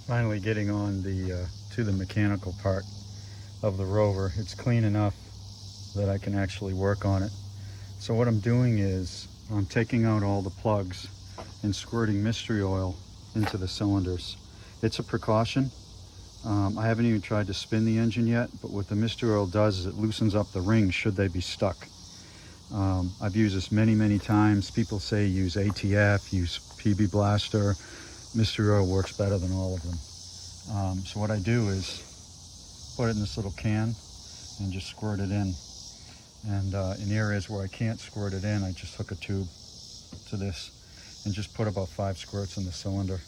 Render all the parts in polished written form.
Finally getting on the to the mechanical part of the Rover. It's clean enough that I can actually work on it. So what I'm doing is I'm taking out all the plugs and squirting mystery oil into the cylinders. It's a precaution. I haven't even tried to spin the engine yet, but what the mystery oil does is it loosens up the rings should they be stuck. I've used this many times. People say use ATF, use PB Blaster. Mystery oil works better than all of them. So what I do is put it in this little can and just squirt it in. And in areas where I can't squirt it in, I just hook a tube to this and just put about 5 squirts in the cylinder.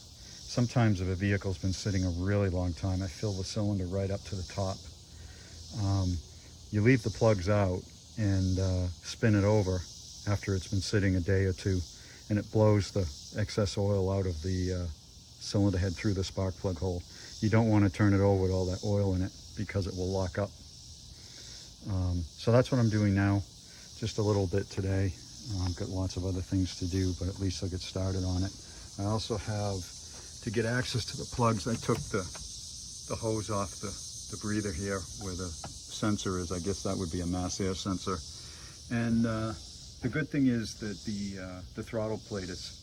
Sometimes if a vehicle's been sitting a really long time, I fill the cylinder right up to the top. You leave the plugs out and spin it over after it's been sitting a day or two, and it blows the excess oil out of the cylinder head through the spark plug hole. You don't want to turn it over with all that oil in it because it will lock up. So that's what I'm doing now, just a little bit today. I've got lots of other things to do, but at least I'll get started on it. I also have, to get access to the plugs, I took the hose off the breather here where the sensor is. I guess that would be a mass air sensor. And the good thing is that the throttle plate has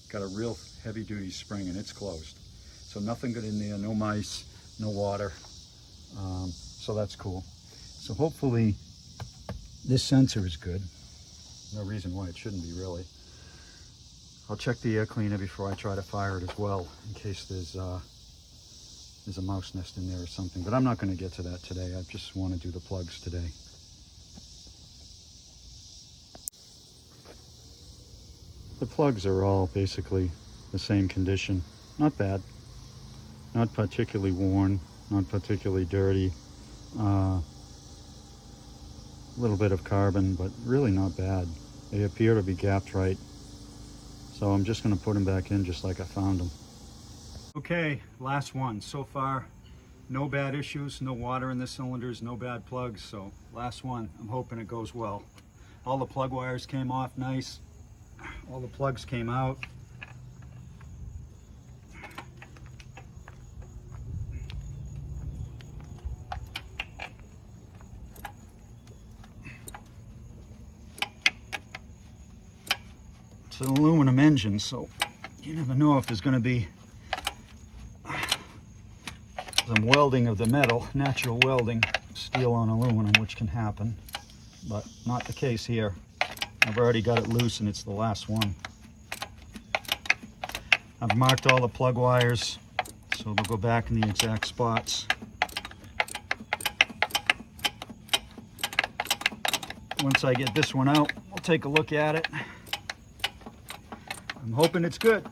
got a real heavy duty spring and it's closed. So nothing got in there, no mice, no water. So that's cool. So hopefully this sensor is good. No reason why it shouldn't be, really. I'll check the air cleaner before I try to fire it as well, in case there's a mouse nest in there or something. But I'm not going to get to that today. I just want to do the plugs today. The plugs are all basically the same condition. Not bad. Not particularly worn, not particularly dirty. A little bit of carbon, but really not bad. They appear to be gapped right. So I'm just going to put them back in just like I found them. Okay, last one. So far, no bad issues, no water in the cylinders, no bad plugs. So last one, I'm hoping it goes well. All the plug wires came off nice. All the plugs came out. It's an aluminum engine, so you never know if there's going to be some welding of the metal, natural welding, steel on aluminum, which can happen, but not the case here. I've already got it loose and it's the last one. I've marked all the plug wires, so they'll go back in the exact spots. Once I get this one out, we'll take a look at it. I'm hoping it's good.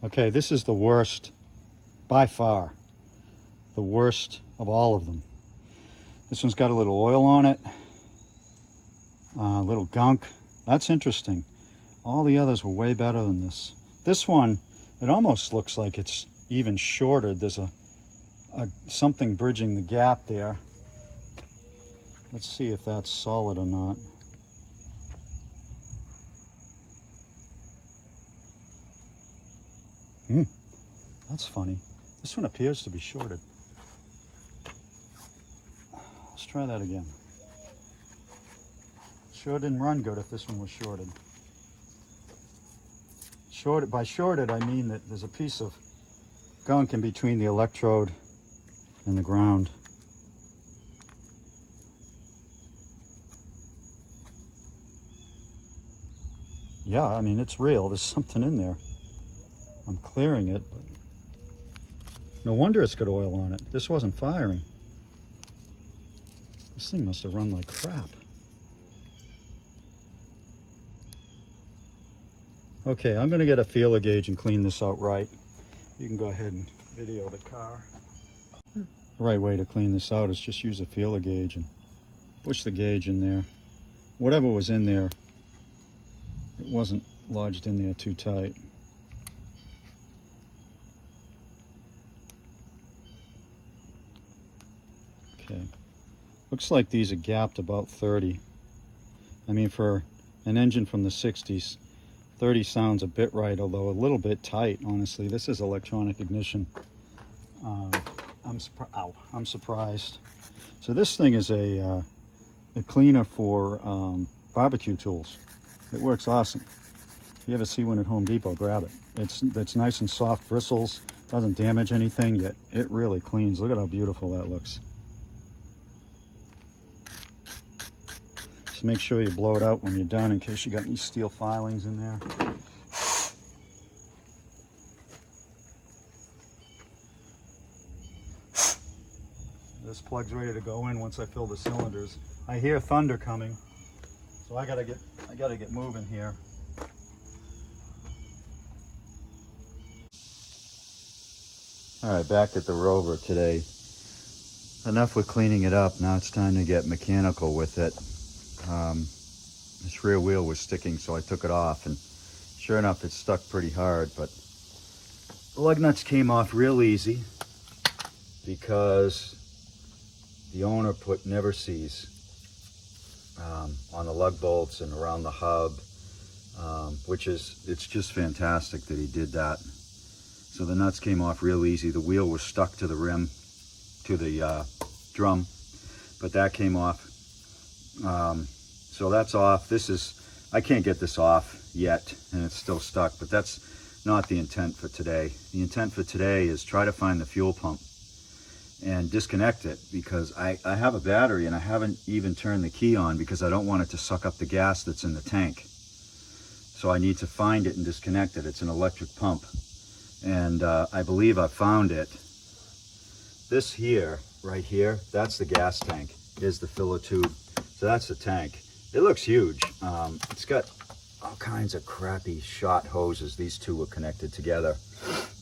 Okay, this is the worst, by far, the worst of all of them. This one's got a little oil on it, a little gunk. That's interesting. All the others were way better than this. This one, it almost looks like it's even shorter. There's a something bridging the gap there. Let's see if that's solid or not. That's funny. This one appears to be shorted. Let's try that again. Sure didn't run good if this one was shorted. Shorted, by shorted I mean that there's a piece of gunk in between the electrode and the ground. Yeah, I mean, it's real. There's something in there. I'm clearing it, but no wonder it's got oil on it. This wasn't firing. This thing must have run like crap. Okay, I'm going to get a feeler gauge and clean this out right. You can go ahead and video the car. The right way to clean this out is just use a feeler gauge and push the gauge in there. whatever was in there, it wasn't lodged in there too tight. Okay, looks like these are gapped about 30. I mean, for an engine from the 60s, 30 sounds a bit right, although a little bit tight, honestly. This is electronic ignition. I'm surprised. So this thing is a cleaner for barbecue tools. It works awesome. If you ever see one at Home Depot, grab it. It's nice and soft, bristles, doesn't damage anything, yet it really cleans. Look at how beautiful that looks. Just make sure you blow it out when you're done in case you got any steel filings in there. This plug's ready to go in once I fill the cylinders. I hear thunder coming, so I gotta get moving here. All right, back at the Rover today. Enough with cleaning it up. Now it's time to get mechanical with it. This rear wheel was sticking, so I took it off, and sure enough, it stuck pretty hard. But the lug nuts came off real easy because the owner put never sees on the lug bolts and around the hub, it's just fantastic that he did that. So the nuts came off real easy. The wheel was stuck to the rim, to the drum, but that came off. So that's off. I can't get this off yet, and it's still stuck, but that's not the intent for today. The intent for today is try to find the fuel pump and disconnect it, because I have a battery and I haven't even turned the key on because I don't want it to suck up the gas that's in the tank. So I need to find it and disconnect it. It's an electric pump, and I believe I found it. This here, right here, that's the gas tank. Is the filler tube. So that's the tank. It looks huge. It's got all kinds of crappy shot hoses. These two were connected together.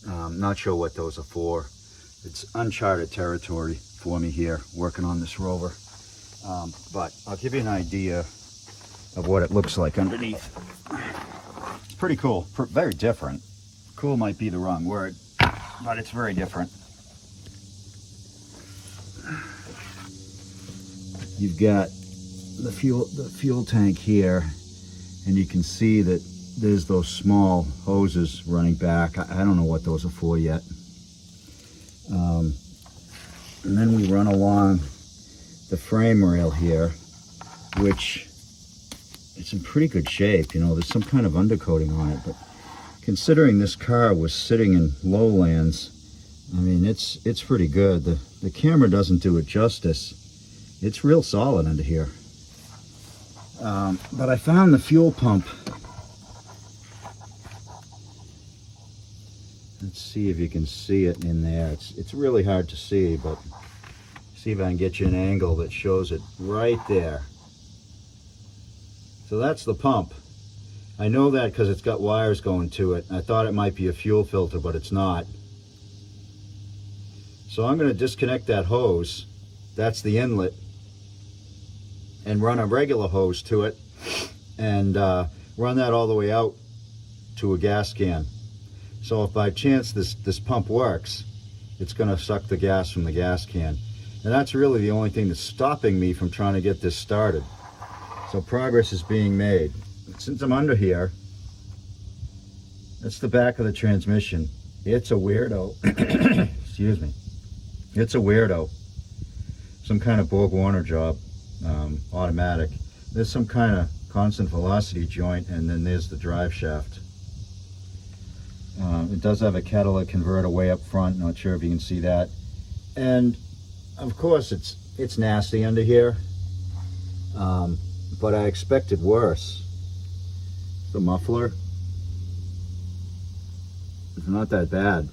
Not sure what those are for. It's uncharted territory for me here, working on this Rover. But I'll give you an idea of what it looks like underneath. It's pretty cool, very different. Cool might be the wrong word, but it's very different. You've got the fuel tank here, and you can see that there's those small hoses running back. I don't know what those are for yet. And then we run along the frame rail here, which it's in pretty good shape. You know, there's some kind of undercoating on it, but considering this car was sitting in lowlands, I mean, it's pretty good. The camera doesn't do it justice. It's real solid under here. But I found the fuel pump. Let's see if you can see it in there. It's really hard to see, but see if I can get you an angle that shows it right there. So that's the pump. I know that because it's got wires going to it. I thought it might be a fuel filter, but it's not. So I'm going to disconnect that hose. That's the inlet. And run a regular hose to it, and run that all the way out to a gas can. So if by chance this pump works, it's going to suck the gas from the gas can. And that's really the only thing that's stopping me from trying to get this started. So progress is being made. Since I'm under here, that's the back of the transmission. It's a weirdo. Excuse me. It's a weirdo. Some kind of Borg Warner job. Automatic. There's some kind of constant velocity joint, and then there's the drive shaft. It does have a catalytic converter way up front. Not sure if you can see that. And of course it's nasty under here, but I expected worse. The muffler, it's not that bad.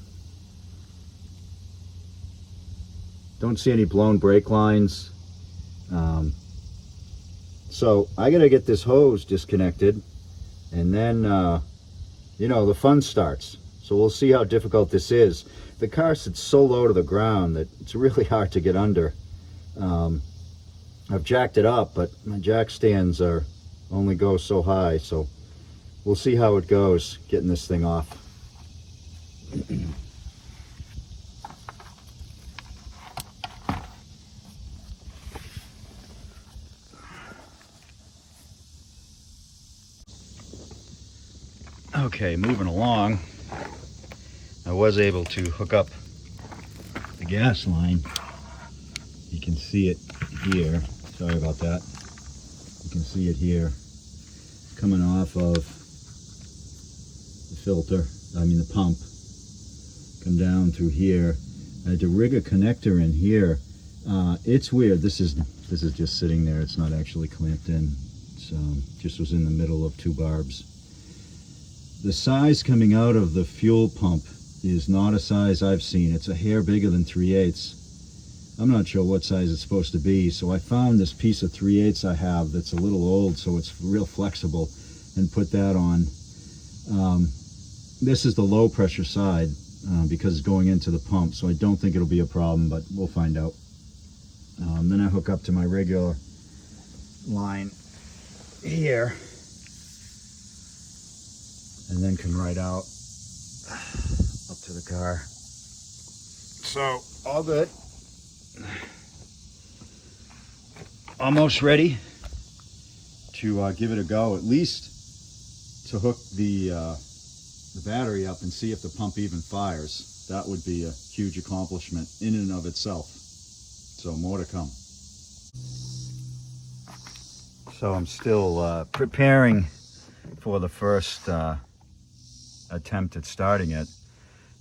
Don't see any blown brake lines. So I gotta get this hose disconnected, and then you know, the fun starts. So we'll see how difficult this is. The car sits so low to the ground that it's really hard to get under. I've jacked it up, but my jack stands are only go so high, so we'll see how it goes getting this thing off. Okay, moving along, I was able to hook up the gas line. You can see it here. Sorry about that. You can see it here coming off of the filter, the pump. Come down through here. I had to rig a connector in here. It's weird. This is just sitting there. It's not actually clamped in. It's just was in the middle of two barbs. The size coming out of the fuel pump is not a size I've seen. It's a hair bigger than 3/8. I'm not sure what size it's supposed to be, so I found this piece of 3/8 I have that's a little old, so it's real flexible, and put that on. This is the low pressure side because it's going into the pump, so I don't think it'll be a problem, but we'll find out. Then I hook up to my regular line here, and then come right out up to the car. So all good. Almost ready to give it a go, at least to hook the battery up and see if the pump even fires. That would be a huge accomplishment in and of itself. So more to come. So I'm still preparing for the first attempt at starting it,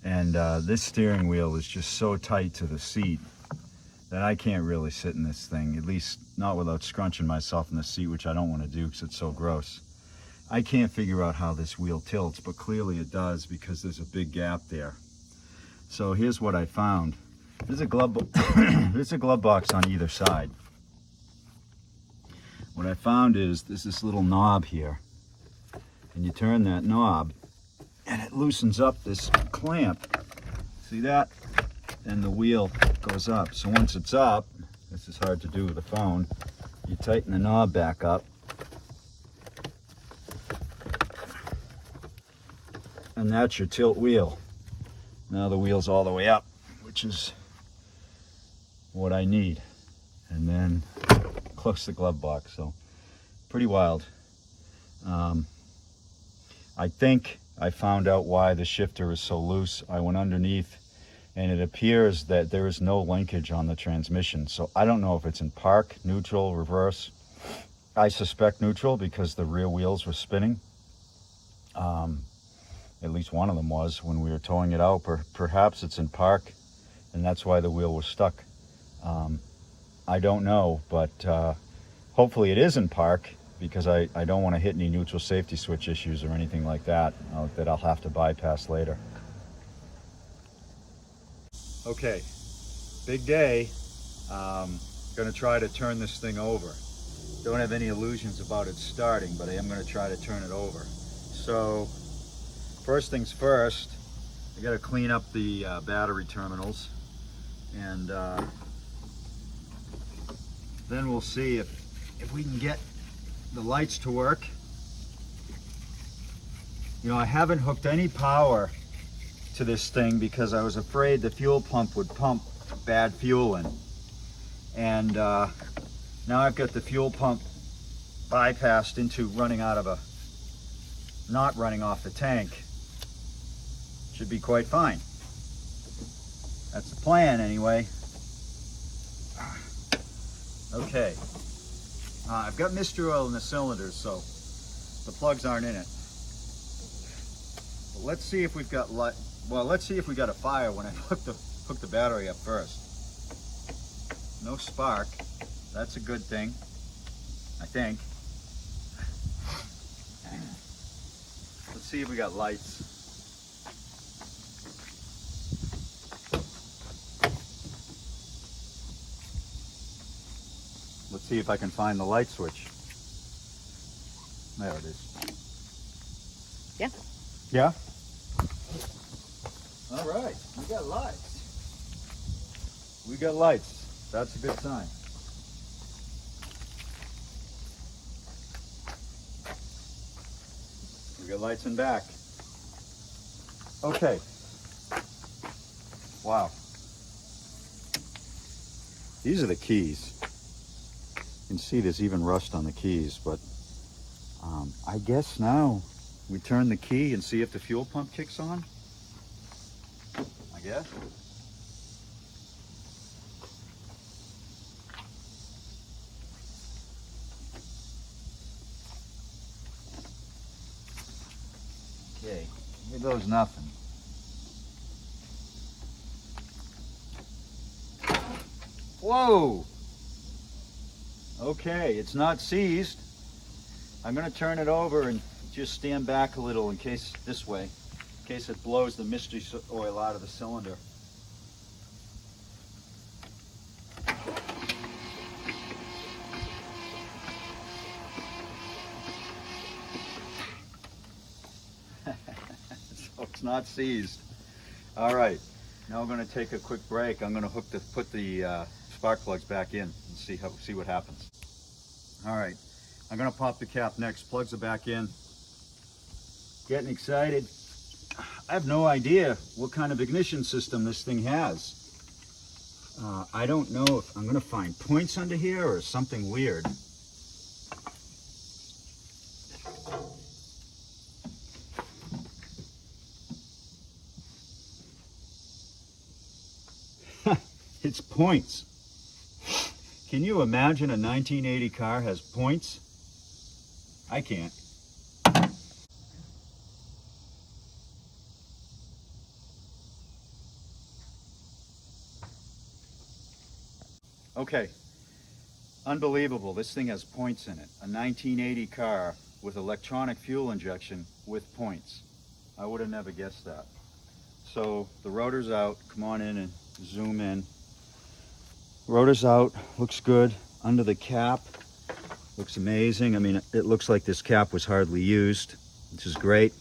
and this steering wheel is just so tight to the seat that I can't really sit in this thing, at least not without scrunching myself in the seat, which I don't want to do because it's so gross. I can't figure out how this wheel tilts, but clearly it does because there's a big gap there. So here's what I found. There's a glove box on either side. What I found is there's this little knob here, and you turn that knob and it loosens up this clamp. See that? And the wheel goes up. So once it's up, this is hard to do with a phone, you tighten the knob back up, and that's your tilt wheel. Now the wheel's all the way up, which is what I need. And then close the glove box. So pretty wild. I think I found out why the shifter is so loose. I went underneath, and it appears that there is no linkage on the transmission. So I don't know if it's in park, neutral, reverse. I suspect neutral because the rear wheels were spinning. At least one of them was when we were towing it out. Perhaps it's in park, and that's why the wheel was stuck. I don't know, but hopefully it is in park, because I don't want to hit any neutral safety switch issues or anything like that that I'll have to bypass later. Okay, big day. Gonna try to turn this thing over. Don't have any illusions about it starting, but I am gonna try to turn it over. So first things first, I gotta clean up the battery terminals, and then we'll see if we can get the lights to work. You know, I haven't hooked any power to this thing because I was afraid the fuel pump would pump bad fuel in. And now I've got the fuel pump bypassed into running out of not running off the tank. Should be quite fine. That's the plan anyway. Okay. I've got Mr. Oil in the cylinders, so the plugs aren't in it. But let's see if we've got light. Well, let's see if we got a fire when I hook the battery up first. No spark. That's a good thing, I think. Let's see if we got lights. Let's see if I can find the light switch. There it is. Yeah. Yeah? All right, we got lights. We got lights. That's a good sign. Good lights in back. Okay. Wow. These are the keys. You can see there's even rust on the keys, but I guess now we turn the key and see if the fuel pump kicks on. I guess. Okay, here goes nothing. Whoa! Okay, it's not seized. I'm going to turn it over and just stand back a little in case, this way, in case it blows the mystery oil out of the cylinder. So it's not seized. All right, now we're going to take a quick break. I'm going to put the spark plugs back in and see what happens. All right, I'm going to pop the cap next. Plugs are back in. Getting excited. I have no idea what kind of ignition system this thing has. I don't know if I'm going to find points under here or something weird. It's points. Can you imagine a 1980 car has points? I can't. Okay, unbelievable. This thing has points in it. A 1980 car with electronic fuel injection with points. I would have never guessed that. So the rotor's out. Come on in and zoom in. Rotor's out, looks good. Under the cap, looks amazing. I mean, it looks like this cap was hardly used, which is great.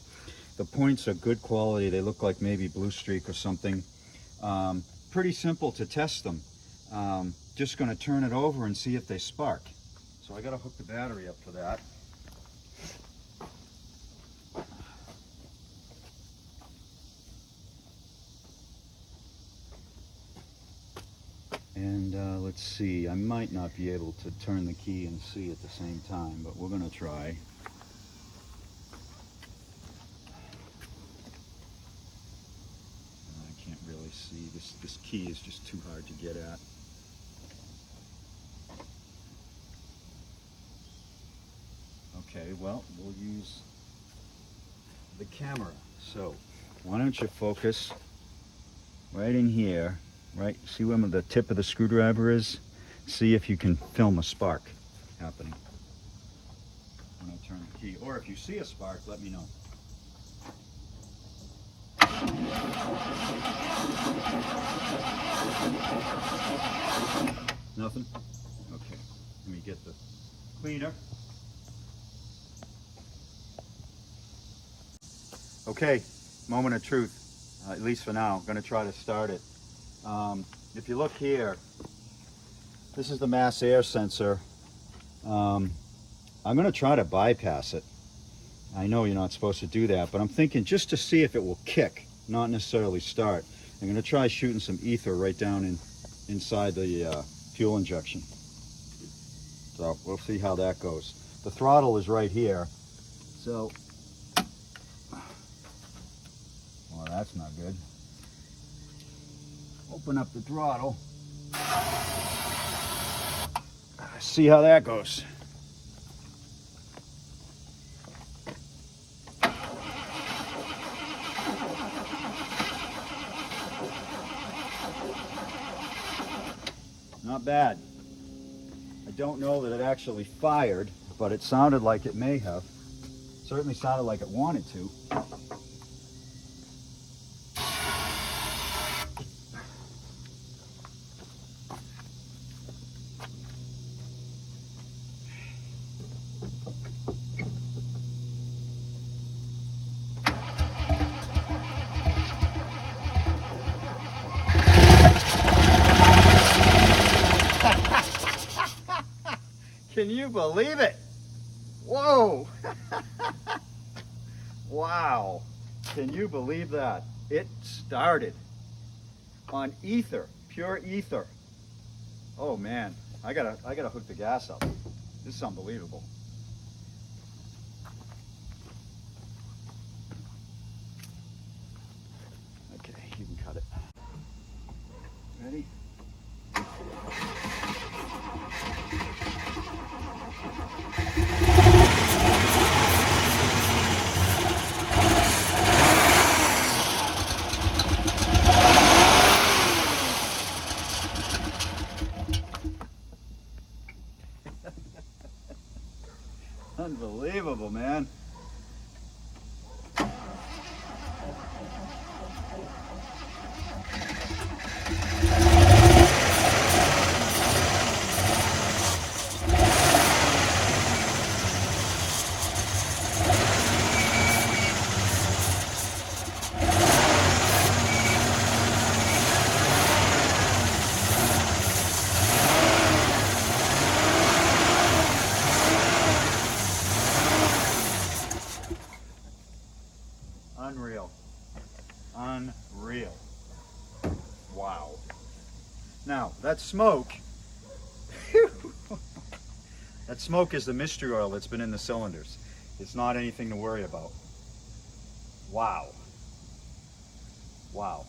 The points are good quality. They look like maybe Blue Streak or something. Pretty simple to test them. Just going to turn it over and see if they spark. So I got to hook the battery up for that. And let's see, I might not be able to turn the key and see at the same time, but we're going to try. I can't really see. This key is just too hard to get at. Okay, well, we'll use the camera. So, why don't you focus right in here, right? See where the tip of the screwdriver is? See if you can film a spark happening when I turn the key. Or if you see a spark, let me know. Nothing? Okay, let me get the cleaner. Okay, moment of truth, at least for now. I'm going to try to start it. If you look here, this is the mass air sensor. I'm going to try to bypass it. I know you're not supposed to do that, but I'm thinking just to see if it will kick, not necessarily start. I'm going to try shooting some ether right down inside the fuel injection. So we'll see how that goes. The throttle is right here, so well, that's not good. Open up the throttle. See how that goes. Not bad. I don't know that it actually fired, but it sounded like it may have. Certainly sounded like it wanted to. Can you believe it? Whoa! Wow, can you believe that? It started on ether, pure ether. Oh man, I gotta hook the gas up. This is unbelievable. Okay, you can cut it. Ready? Unbelievable, man. Unreal. Unreal. Wow. Now, that smoke, that smoke is the mystery oil that's been in the cylinders. It's not anything to worry about. Wow. Wow.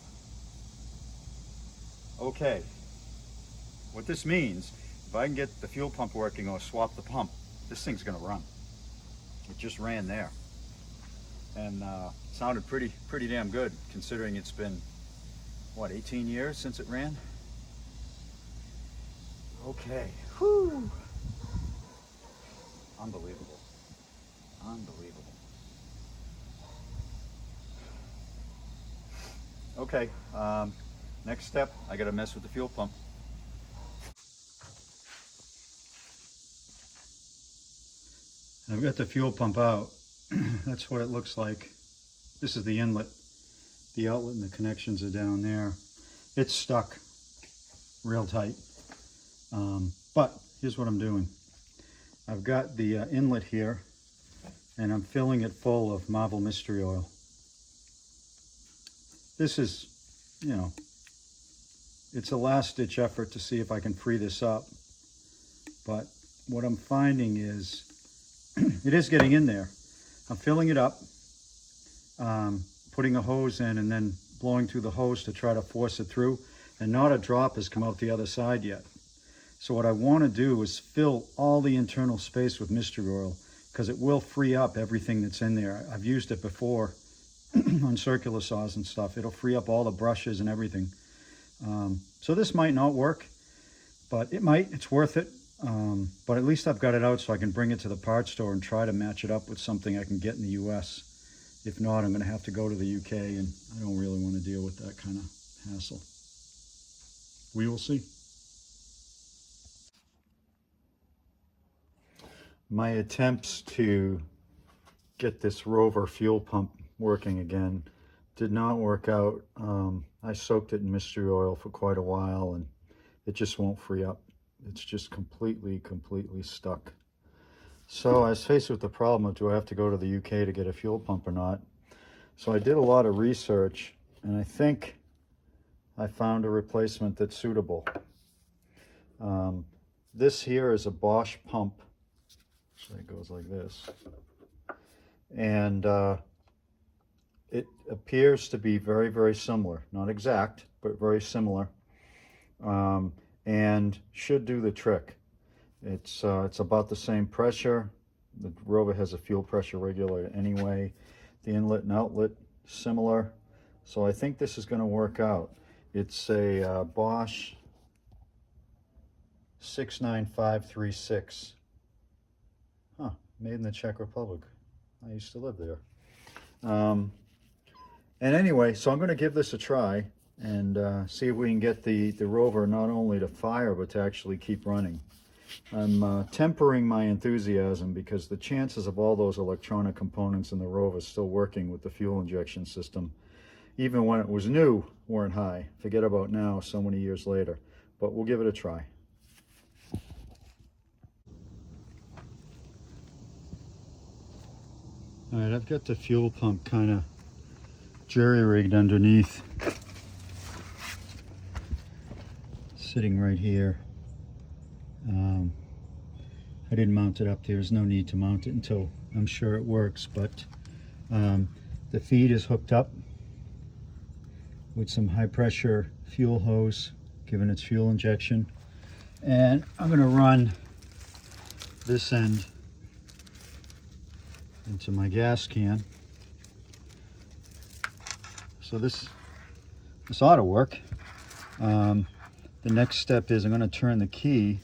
Okay. What this means, if I can get the fuel pump working or swap the pump, this thing's gonna run. It just ran there. And sounded pretty damn good, considering it's been, what, 18 years since it ran? Okay. Whew. Unbelievable. Unbelievable. Okay, next step, I gotta mess with the fuel pump. I've got the fuel pump out. That's what it looks like. This is the inlet. The outlet and the connections are down there. It's stuck real tight. But here's what I'm doing. I've got the inlet here, and I'm filling it full of Marvel Mystery Oil. This is, you know, it's a last-ditch effort to see if I can free this up. But what I'm finding is it is getting in there. I'm filling it up, putting a hose in and then blowing through the hose to try to force it through, and not a drop has come out the other side yet. So what I want to do is fill all the internal space with mystery oil, because it will free up everything that's in there. I've used it before on circular saws and stuff. It'll free up all the brushes and everything. So this might not work, but it might. It's worth it. But at least I've got it out so I can bring it to the parts store and try to match it up with something I can get in the US. If not, I'm going to have to go to the UK, and I don't really want to deal with that kind of hassle. We will see. My attempts to get this Rover fuel pump working again did not work out. I soaked it in mystery oil for quite a while, and it just won't free up. It's just completely stuck. So I was faced with the problem of, do I have to go to the UK to get a fuel pump or not? So I did a lot of research, and I think I found a replacement that's suitable. This here is a Bosch pump. So it goes like this. And it appears to be very similar. Not exact, but very similar. And should do the trick. It's about the same pressure. The Rover has a fuel pressure regulator anyway. The inlet and outlet similar. So I think this is going to work out. It's a Bosch 69536. Huh, made in the Czech Republic. I used to live there. And anyway, so I'm going to give this a try and see if we can get the Rover not only to fire, but to actually keep running. I'm tempering my enthusiasm because the chances of all those electronic components in the Rover still working with the fuel injection system, even when it was new, weren't high. Forget about now, so many years later. But we'll give it a try. All right, I've got the fuel pump kind of jury-rigged underneath, sitting right here. I didn't mount it up there. There's no need to mount it until I'm sure it works, but the feed is hooked up with some high pressure fuel hose, giving its fuel injection. And I'm going to run this end into my gas can. So this ought to work. The next step is I'm going to turn the key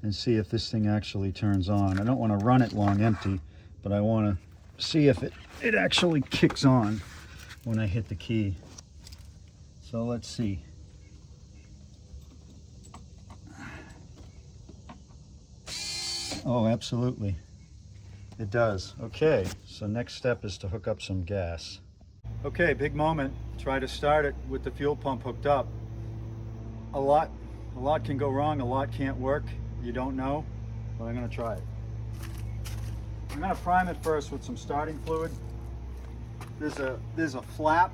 and see if this thing actually turns on. I don't want to run it long empty, but I want to see if it actually kicks on when I hit the key. So let's see. Oh, absolutely. It does. Okay, so next step is to hook up some gas. Okay, big moment. Try to start it with the fuel pump hooked up. A lot can go wrong, a lot can't work. You don't know, but I'm going to try it. I'm going to prime it first with some starting fluid. There's a flap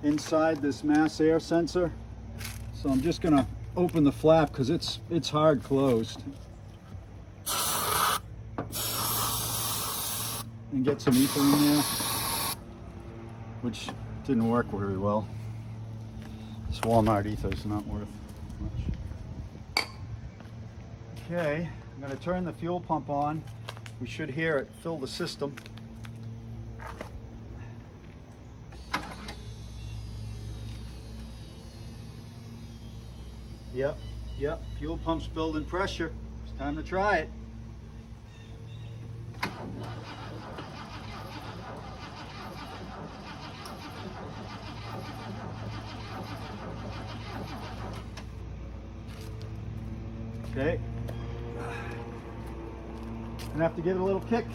inside this mass air sensor, so I'm just going to open the flap because it's hard closed, and get some ether in there, which didn't work very well. This Walmart ether is not worth much. Okay, I'm going to turn the fuel pump on. We should hear it fill the system. Yep, fuel pump's building pressure. It's time to try it. Okay. Gonna have to give it a little kick.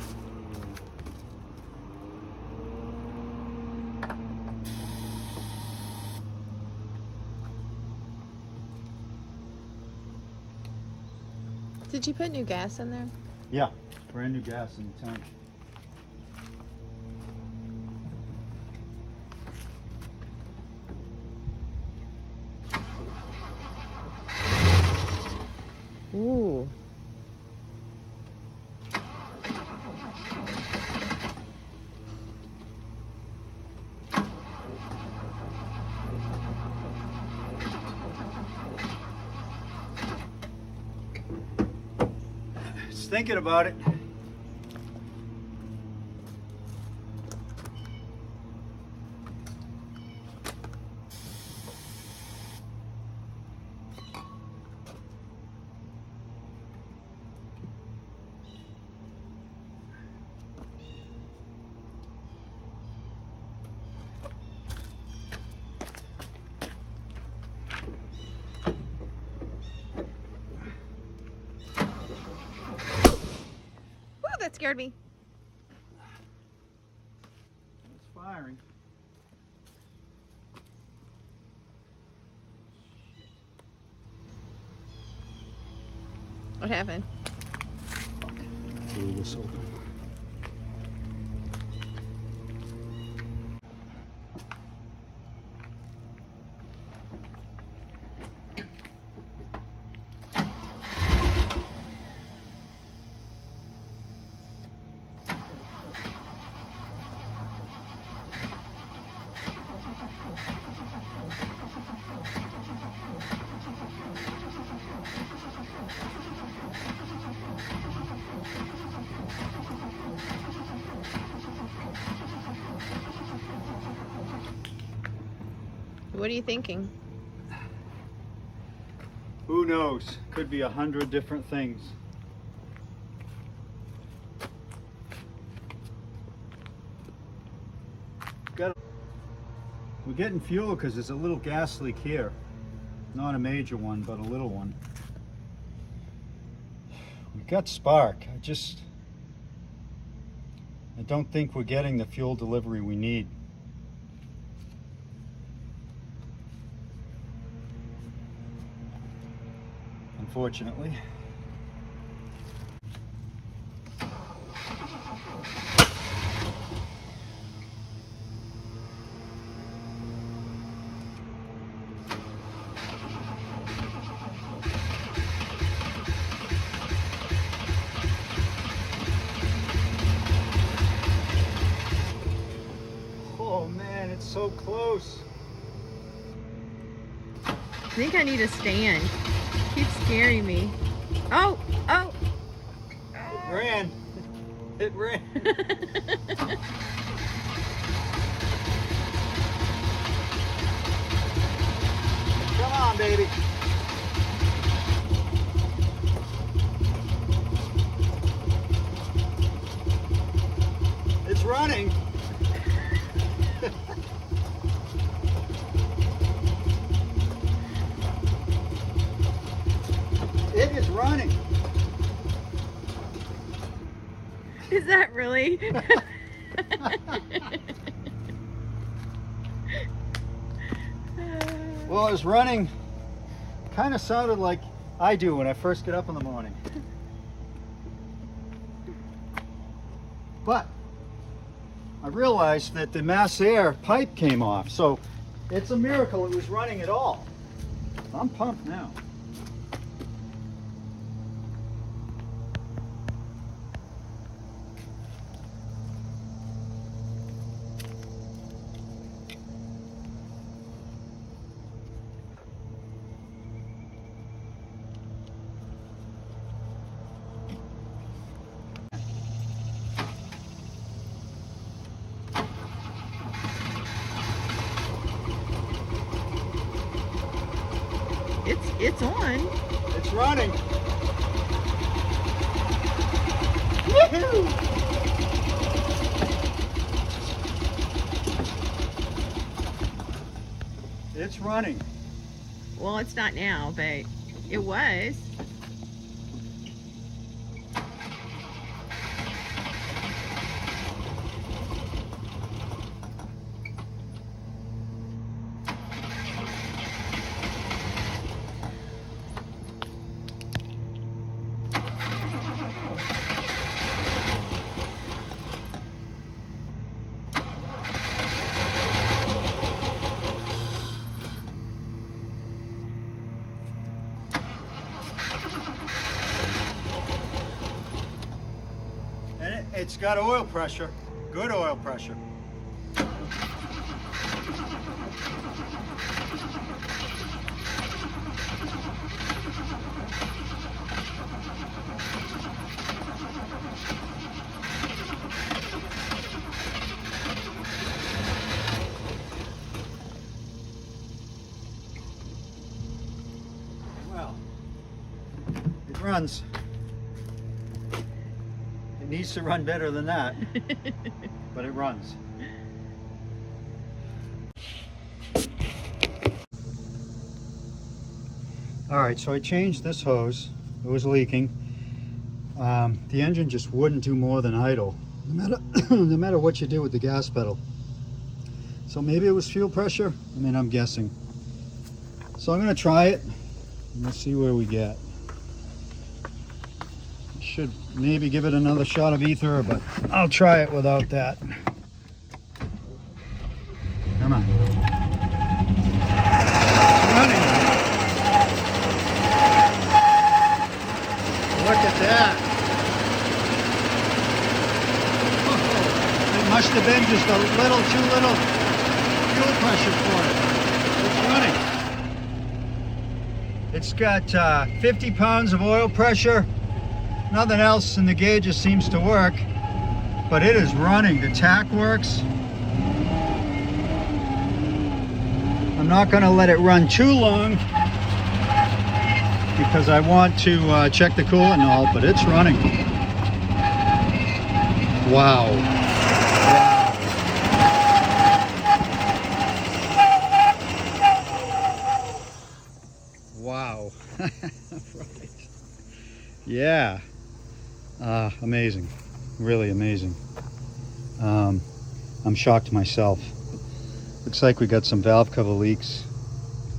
Did you put new gas in there? Yeah, brand new gas in the tank. Ooh. Just thinking about it. That scared me. It's firing. What happened? Blew this open. What are you thinking? Who knows? Could be 100 different things. We're getting fuel because there's a little gas leak here. Not a major one, but a little one. We've got spark. I don't think we're getting the fuel delivery we need. Unfortunately. close. I think I need a stand. It keeps scaring me. Oh, oh. It ran. It ran. Come on, baby. It's running. It is running. Is that really? Well, it was running. Kind of sounded like I do when I first get up in the morning. But I realized that the mass air pipe came off, so it's a miracle it was running at all. I'm pumped now. It's on. It's running. Woohoo! It's running. Well, it's not now, but it was. And it's got oil pressure, good oil pressure. Well, it runs. It needs to run better than that, but it runs. All right, so I changed this hose. It was leaking. The engine just wouldn't do more than idle, no matter what you did with the gas pedal. So maybe it was fuel pressure. I mean, I'm guessing. So I'm gonna try it and let's see where we get. Should maybe give it another shot of ether, but I'll try it without that. Come on. It's running. Look at that. Oh, it must have been just a little too little fuel pressure for it. It's running. It's got 50 pounds of oil pressure. Nothing else in the gauges seems to work, but it is running. The tack works. I'm not going to let it run too long because I want to check the coolant and all, but it's running. Wow. Wow. Right. Yeah. Amazing. Really amazing. I'm shocked myself. Looks like we got some valve cover leaks,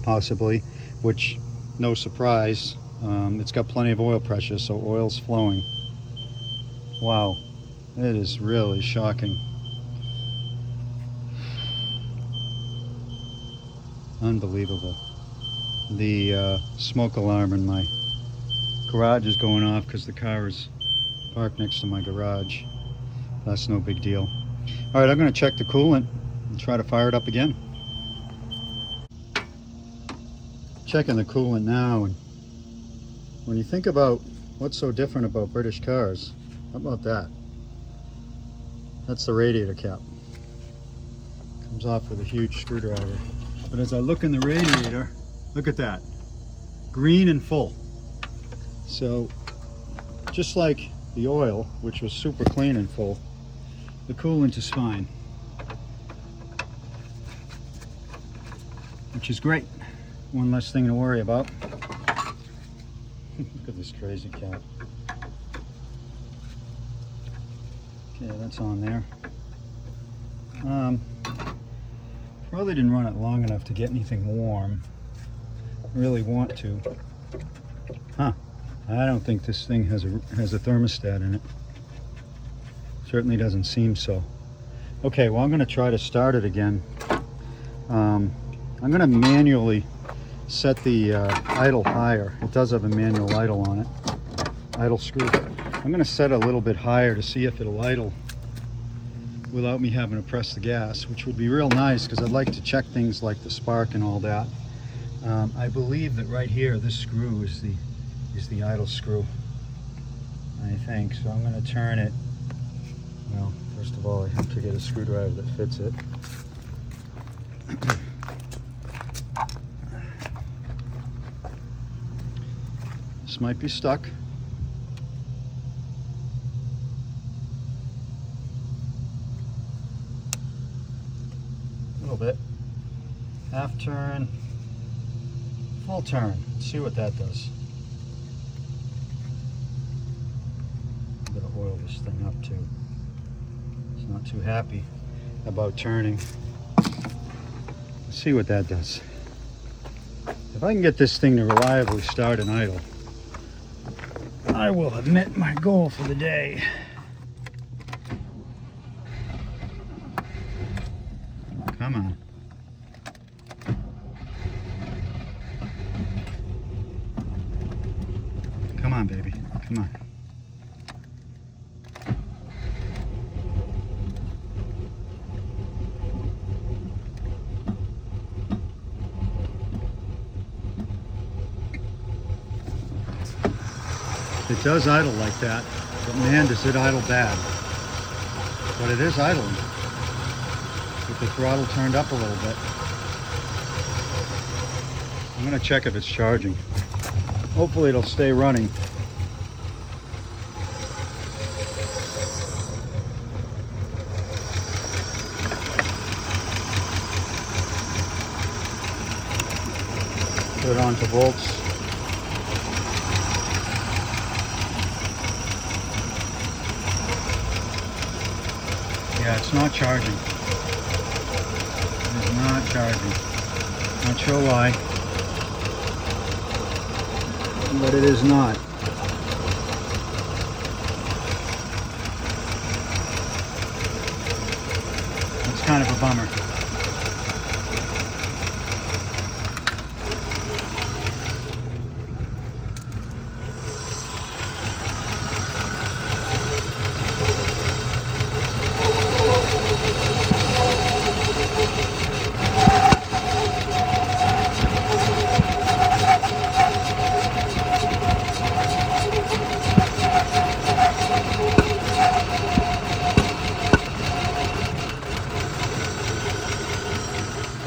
possibly, which, no surprise. It's got plenty of oil pressure, so oil's flowing. Wow. It is really shocking. Unbelievable. The smoke alarm in my garage is going off because the car is parked next to my garage. That's no big deal. All right, I'm going to check the coolant and try to fire it up again. checking the coolant now, and when you think about what's so different about British cars, how about that? That's the radiator cap. Comes off with a huge screwdriver. But as I look in the radiator, look at that. Green and full. So just like the oil, which was super clean and full, the coolant is fine. Which is great. One less thing to worry about. Look at this crazy cat. Okay, that's on there. Probably didn't run it long enough to get anything warm. Really want to. Huh. I don't think this thing has a thermostat in it. Certainly doesn't seem so. Okay, well, I'm going to try to start it again. I'm going to manually set the idle higher. It does have a manual idle on it. Idle screw. I'm going to set it a little bit higher to see if it'll idle without me having to press the gas, which would be real nice because I'd like to check things like the spark and all that. I believe that right here, this screw is the idle screw, I think. So I'm going to turn it. Well, first of all, I have to get a screwdriver that fits it. This might be stuck. A little bit. Half turn, full turn. Let's see what that does. I'm gonna oil this thing up too. It's not too happy about turning. Let's see what that does. If I can get this thing to reliably start and idle, I will have met my goal for the day. Come on. Come on, baby. Come on. It does idle like that, but man, does it idle bad. But it is idling with the throttle turned up a little bit. I'm going to check if it's charging. Hopefully it'll stay running. Put it on to volts. Yeah, it's not charging. It is not charging. Not sure why, but it is not. It's kind of a bummer.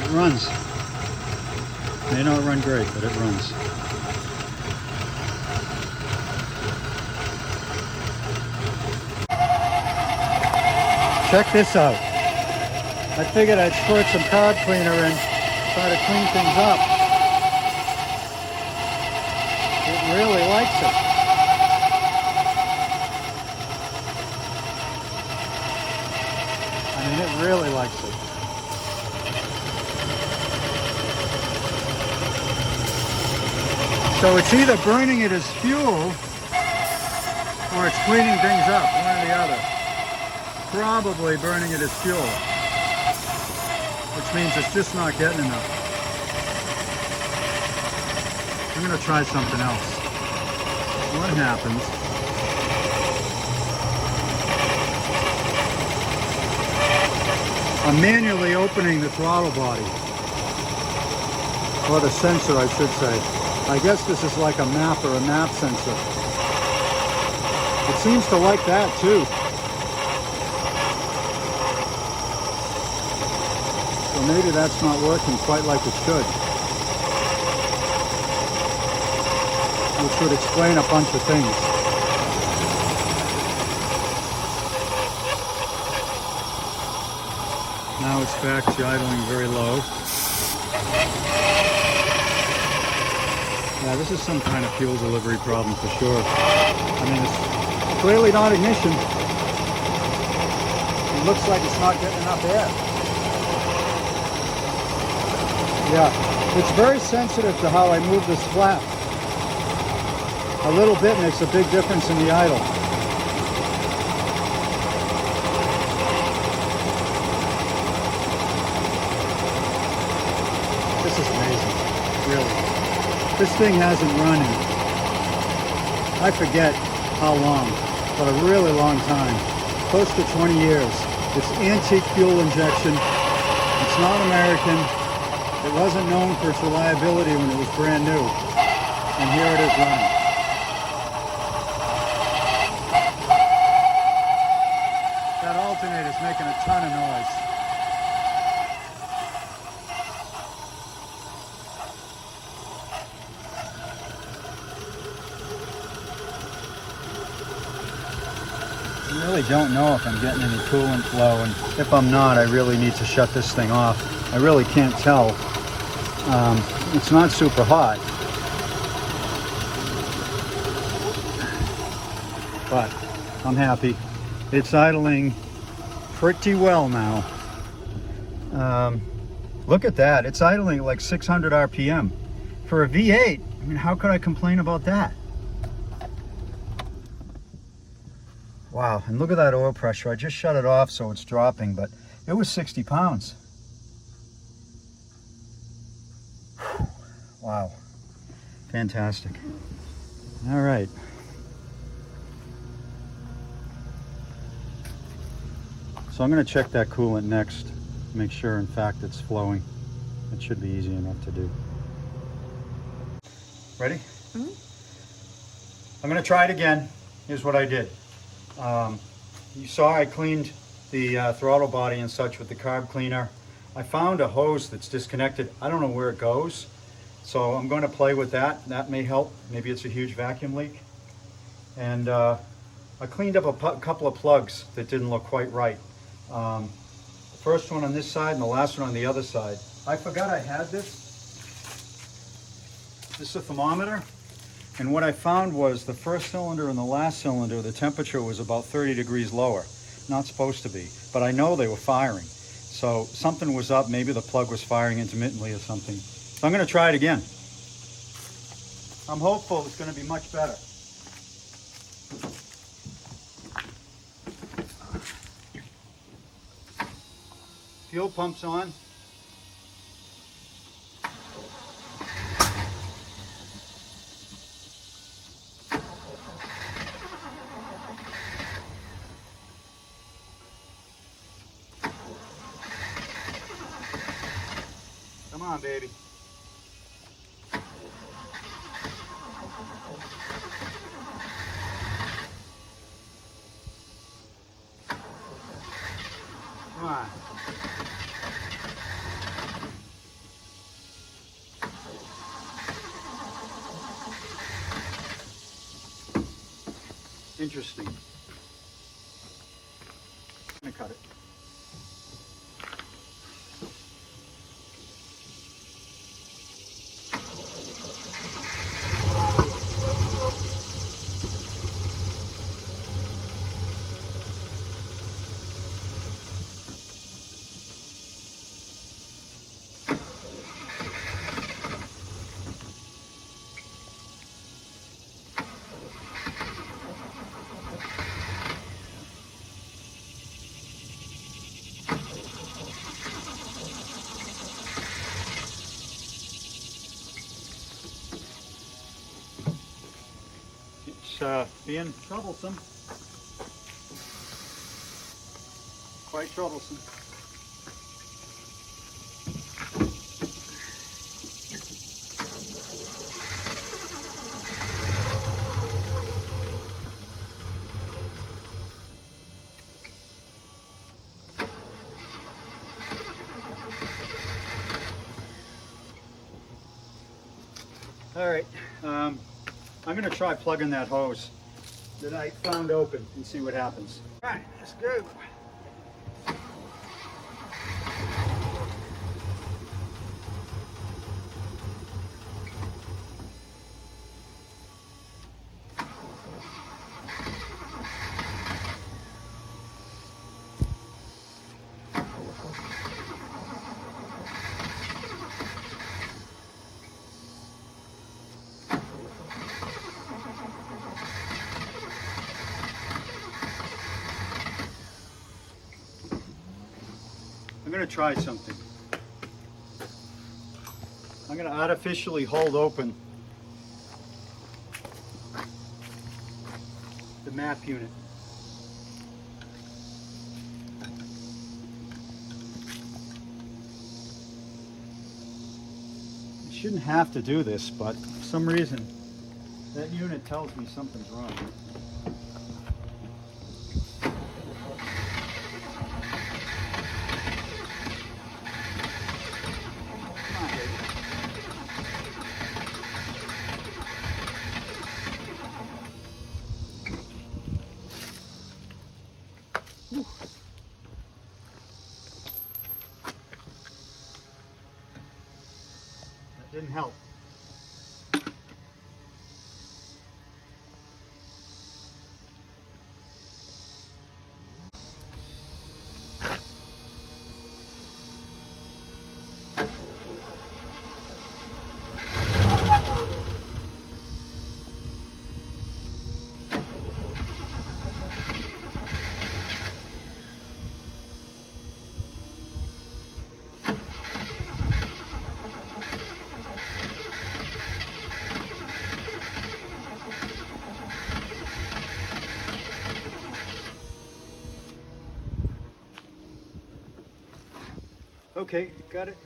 It runs. May not run great, but it runs. Check this out. I figured I'd squirt some card cleaner in, try to clean things up. It really likes it. I mean, it really likes it. So it's either burning it as fuel or it's cleaning things up, one or the other. Probably burning it as fuel, which means it's just not getting enough. I'm going to try something else. What happens I'm manually opening the throttle body. or the sensor I should say. I guess this is like a map or a map sensor. It seems to like that too. So maybe that's not working quite like it should. Which would explain a bunch of things. Now it's back to idling very low. Yeah, this is some kind of fuel delivery problem for sure. I mean, it's clearly not ignition. It looks like it's not getting enough air. Yeah, it's very sensitive to how I move this flap. A little bit makes a big difference in the idle. This is amazing, really. This thing hasn't run in, I forget how long, but a really long time. Close to 20 years. It's antique fuel injection. It's not American. It wasn't known for its reliability when it was brand new. And here it is running. That alternator's making a ton of noise. I really don't know if I'm getting any coolant flow, and if I'm not, I really need to shut this thing off. I really can't tell. It's not super hot, but I'm happy. It's idling pretty well now. Look at that. It's idling like 600 RPM. For a V8, I mean, how could I complain about that? Wow, and look at that oil pressure. I just shut it off so it's dropping, but it was 60 pounds. Wow, fantastic. All right. So I'm going to check that coolant next, make sure in fact it's flowing. It should be easy enough to do. Ready? Mm-hmm. I'm going to try it again. Here's what I did. You saw I cleaned the throttle body and such with the carb cleaner. I found a hose that's disconnected. I don't know where it goes, so I'm going to play with that. That may help. Maybe it's a huge vacuum leak. And I cleaned up a couple of plugs that didn't look quite right. The first one on this side and the last one on the other side. I forgot I had this. This is a thermometer. And what I found was the first cylinder and the last cylinder, the temperature was about 30 degrees lower. Not supposed to be, but I know they were firing. So something was up, maybe the plug was firing intermittently or something. So I'm going to try it again. I'm hopeful it's going to be much better. Fuel pump's on. Come on, baby. Come on. Interesting. I'm gonna cut it. Being troublesome. Quite troublesome. All right, I'm gonna try plugging that hose that I found open and see what happens. All right, let's go. I'm going to try something. I'm going to artificially hold open the map unit. You shouldn't have to do this, but for some reason that unit tells me something's wrong. That didn't help. Okay, got it.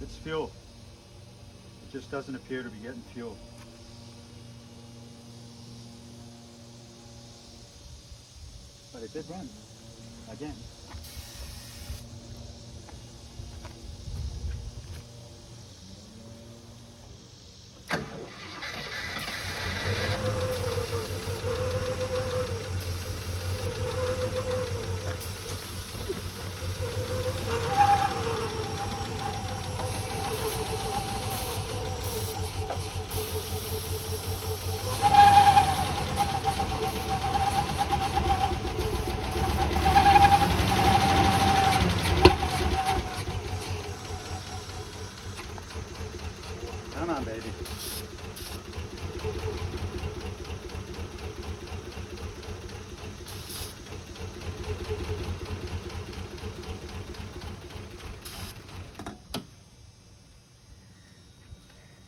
It's fuel. It just doesn't appear to be getting fuel. But it did run again. Come on, baby.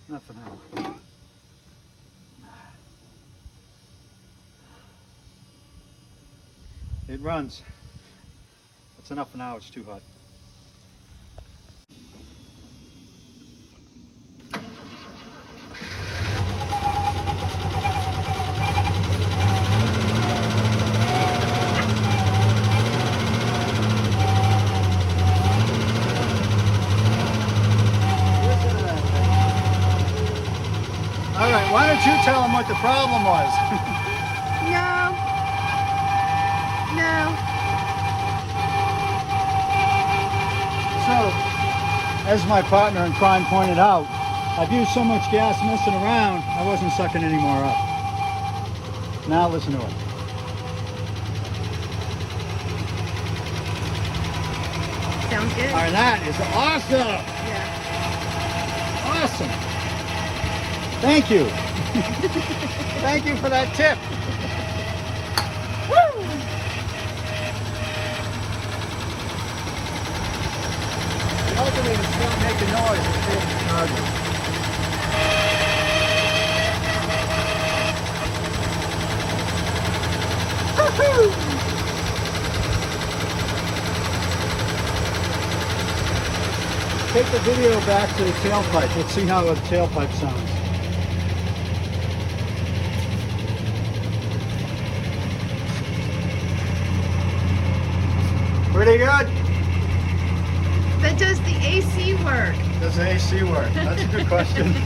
Not for now. It runs. That's enough for now. It's too hot. All right, why don't you tell him what the problem was? No. So, as my partner in crime pointed out, I've used so much gas messing around, I wasn't sucking any more up. Now listen to it. Sounds good. All right, that is awesome. Yeah. Awesome. Thank you. Thank you for that tip. Woo! The alternator's still making noise. It's charging. Woohoo! take the video back to the tailpipe. Let's see how the tailpipe sounds. Pretty good. But does the AC work? Does the AC work? That's a good question. Do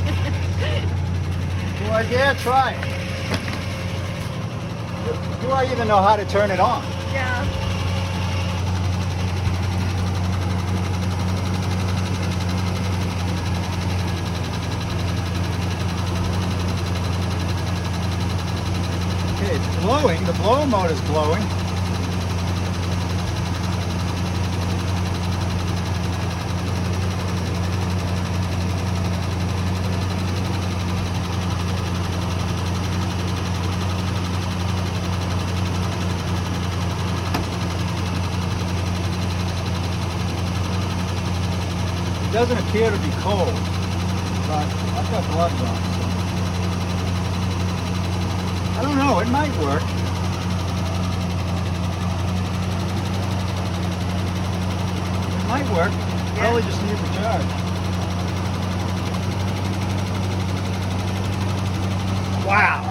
I dare try it? Do I even know how to turn it on? Yeah. Okay, it's glowing. The blow mode is glowing. It doesn't appear to be cold, but I've got gloves on. So. I don't know, it might work. It might work. Probably just need the charge. Wow.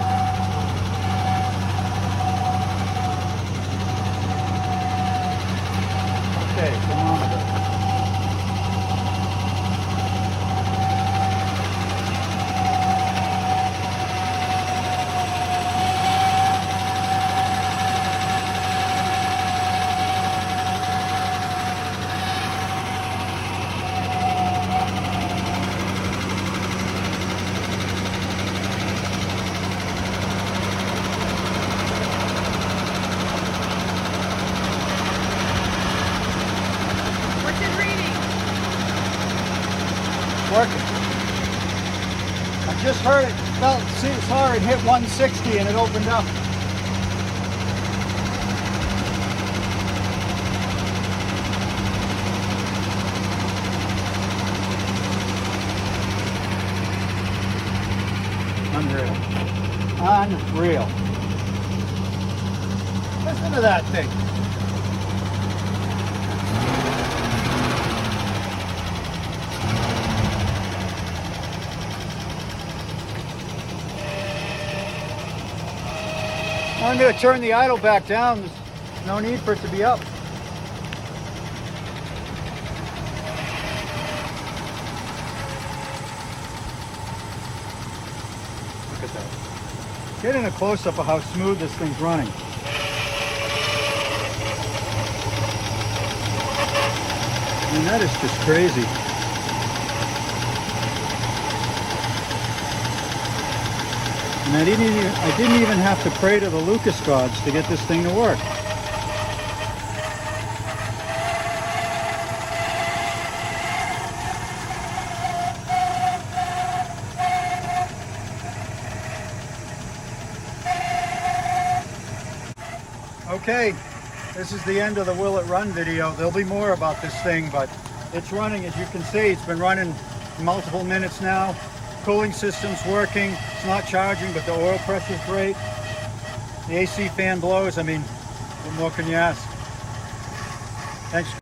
Okay, thermometer. Working. I just heard it, saw it hit 160 and it opened up. Unreal. Unreal. Listen to that thing. I'm going to turn the idle back down. There's no need for it to be up. Look at that. Get in a close-up of how smooth this thing's running. I mean, that is just crazy. And I didn't even have to pray to the Lucas gods to get this thing to work. Okay, this is the end of the Will It Run video. There'll be more about this thing, but it's running. As you can see, it's been running multiple minutes now. Cooling system's working. It's not charging, but the oil pressure's great. The AC fan blows. I mean, what more can you ask? Thanks.